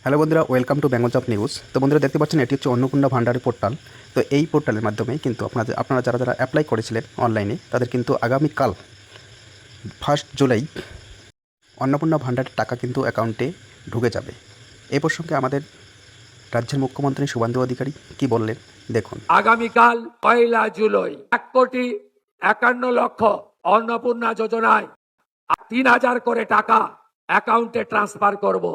Hello বন্ধুরা, welcome to Bengal job news. তো বন্ধুরা দেখতে পাচ্ছেন এটি হচ্ছে অন্নপূর্ণা ভান্ডারী পোর্টাল। তো এই পোর্টালের মাধ্যমে কিন্তু আপনারা যারা যারা অ্যাপ্লাই করেছিলেন অনলাইনে তাদের কিন্তু আগামীকাল 1 জুলাই অন্নপূর্ণা ভান্ডারের টাকা কিন্তু অ্যাকাউন্টে ঢুকে যাবে। এই প্রসঙ্গে আমাদের রাজ্যের মুখ্যমন্ত্রী শুভেন্দু অধিকারী কি বললেন দেখুন। আগামীকাল 1 জুলাই 1,51,00,000 অন্নপূর্ণা যোজনায় 3,000 করে টাকা অ্যাকাউন্টে ট্রান্সফার করব।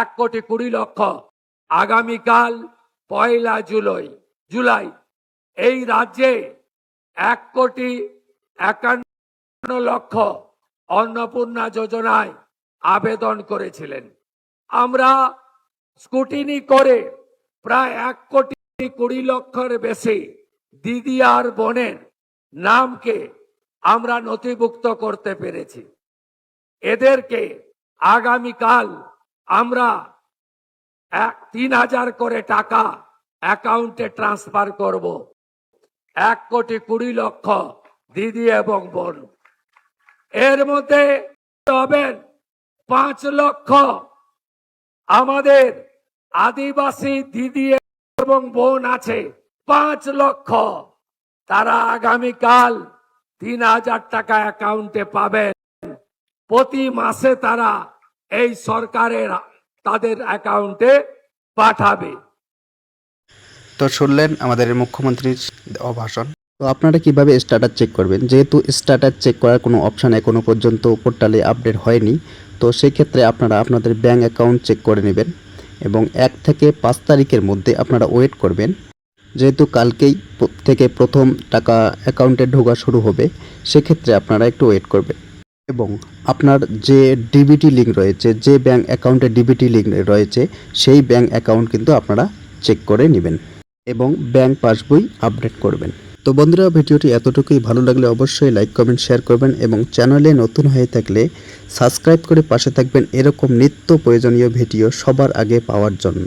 1,20,00,000 আগামীকাল 1 জুলাই এই রাজ্যে 1,51,00,000 অন্নপূর্ণা যোজনায় আবেদন করেছিলেন। আমরা স্কুটিনি করে প্রায় 1,20,00,000 বেশি দিদি আর বোনের নামকে আমরা নথিভুক্ত করতে পেরেছি। এদেরকে আগামীকাল আমরা 3,000 করে টাকা অ্যাকাউন্টে ট্রান্সফার করব। 1,20,00,000 দিদি এবং বোন। এর মধ্যে হবেন 5 লক্ষ আমাদের আদিবাসী দিদি এবং বোন আছে। 5 লক্ষ তারা আগামীকাল 3,000 টাকা অ্যাকাউন্টে পাবেন। প্রতি মাসে তারা এই সরকারের তাদের অ্যাকাউন্টে পাঠাবে। তো শুনলেন আমাদের মুখ্যমন্ত্রীর ভাষণ। তো আপনারা কিভাবে স্ট্যাটাস চেক করবেন, যেহেতু স্ট্যাটাস চেক করার কোনো অপশান এখনো পর্যন্ত পোর্টালে আপডেট হয়নি, তো সেই ক্ষেত্রে আপনারা আপনাদের ব্যাঙ্ক অ্যাকাউন্ট চেক করে নেবেন এবং 1 থেকে 5 তারিখের মধ্যে আপনারা ওয়েট করবেন। যেহেতু কালকেই থেকে প্রথম টাকা অ্যাকাউন্টে ঢোকা শুরু হবে, সেক্ষেত্রে আপনারা একটু ওয়েট করবেন এবং আপনার যে ডিবিটি লিঙ্ক রয়েছে, যে ব্যাঙ্ক অ্যাকাউন্টে ডিবিটি লিঙ্ক রয়েছে, সেই ব্যাঙ্ক অ্যাকাউন্ট কিন্তু আপনারা চেক করে নেবেন এবং ব্যাঙ্ক পাসবই আপডেট করবেন। তো বন্ধুরা, ভিডিওটি এতটুকুই। ভালো লাগলে অবশ্যই লাইক কমেন্ট শেয়ার করবেন এবং চ্যানেলে নতুন হয়ে থাকলে সাবস্ক্রাইব করে পাশে থাকবেন এরকম নিত্য প্রয়োজনীয় ভিডিও সবার আগে পাওয়ার জন্য।